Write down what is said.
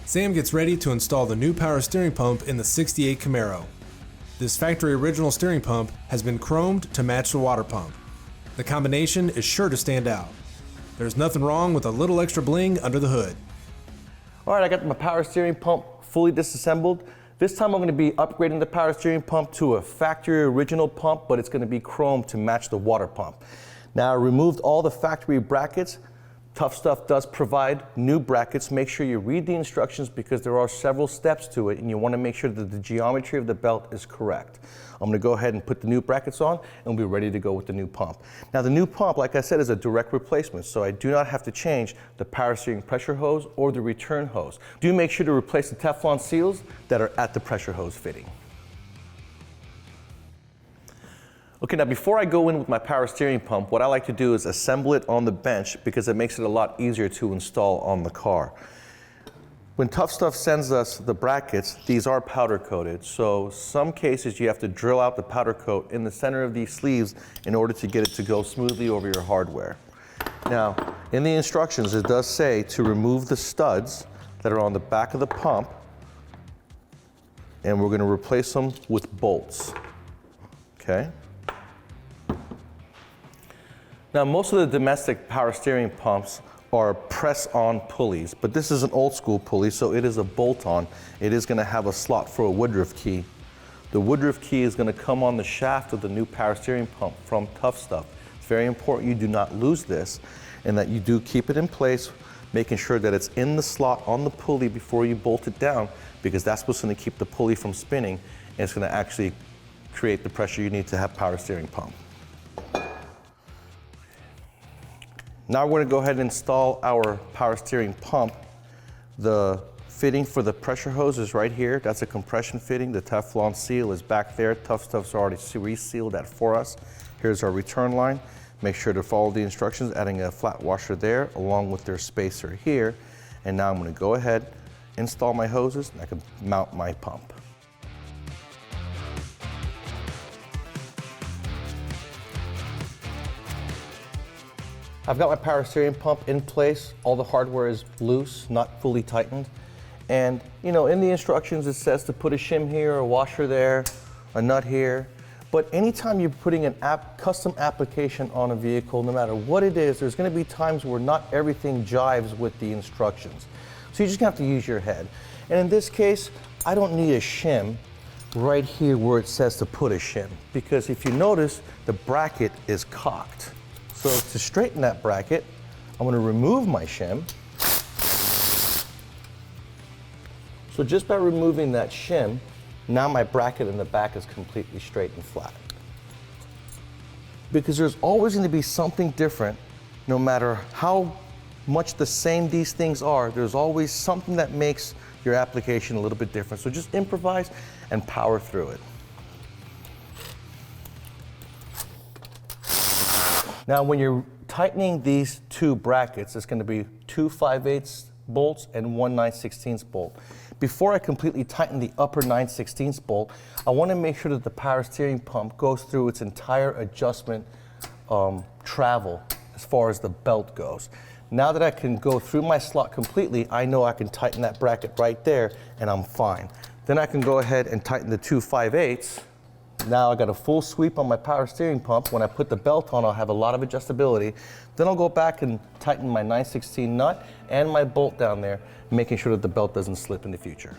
Sam gets ready to install the new power steering pump in the 68 Camaro. This factory original steering pump has been chromed to match the water pump. The combination is sure to stand out. There's nothing wrong with a little extra bling under the hood. All right, I got my power steering pump fully disassembled. This time I'm going to be upgrading the power steering pump to a factory original pump, but it's going to be chromed to match the water pump. Now I removed all the factory brackets. Tuff Stuff does provide new brackets. Make sure you read the instructions because there are several steps to it and you want to make sure that the geometry of the belt is correct. I'm going to go ahead and put the new brackets on and we'll be ready to go with the new pump. Now the new pump, like I said, is a direct replacement, so I do not have to change the power steering pressure hose or the return hose. Do make sure to replace the Teflon seals that are at the pressure hose fitting. Okay, now before I go in with my power steering pump, what I like to do is assemble it on the bench because it makes it a lot easier to install on the car. When Tuff Stuff sends us the brackets, these are powder coated, so some cases you have to drill out the powder coat in the center of these sleeves in order to get it to go smoothly over your hardware. Now, in the instructions it does say to remove the studs that are on the back of the pump, and we're going to replace them with bolts. Okay? Now, most of the domestic power steering pumps are press-on pulleys, but this is an old-school pulley, so it is a bolt-on. It is going to have a slot for a Woodruff key. The Woodruff key is going to come on the shaft of the new power steering pump from Tuff Stuff. It's very important you do not lose this and that you do keep it in place, making sure that it's in the slot on the pulley before you bolt it down, because that's what's going to keep the pulley from spinning and it's going to actually create the pressure you need to have power steering pump. Now we're going to go ahead and install our power steering pump. The fitting for the pressure hose is right here. That's a compression fitting. The Teflon seal is back there. Tuff Stuff's already resealed that for us. Here's our return line. Make sure to follow the instructions, adding a flat washer there along with their spacer here. And now I'm going to go ahead, install my hoses, and I can mount my pump. I've got my power steering pump in place. All the hardware is loose, not fully tightened. And you know, in the instructions it says to put a shim here, a washer there, a nut here. But anytime you're putting an custom application on a vehicle, no matter what it is, there's going to be times where not everything jives with the instructions. So you just have to use your head. And in this case, I don't need a shim right here where it says to put a shim, because if you notice, the bracket is cocked. So to straighten that bracket, I'm going to remove my shim. So just by removing that shim, now my bracket in the back is completely straight and flat. Because there's always going to be something different, no matter how much the same these things are, there's always something that makes your application a little bit different. So just improvise and power through it. Now, when you're tightening these two brackets, it's going to be 2 5/8 bolts and 1 9/16 bolt. Before I completely tighten the upper 9/16 bolt, I want to make sure that the power steering pump goes through its entire adjustment travel as far as the belt goes. Now that I can go through my slot completely, I know I can tighten that bracket right there and I'm fine. Then I can go ahead and tighten the 2 5/8. Now I got a full sweep on my power steering pump. When I put the belt on, I'll have a lot of adjustability. Then I'll go back and tighten my 9/16 nut and my bolt down there, making sure that the belt doesn't slip in the future.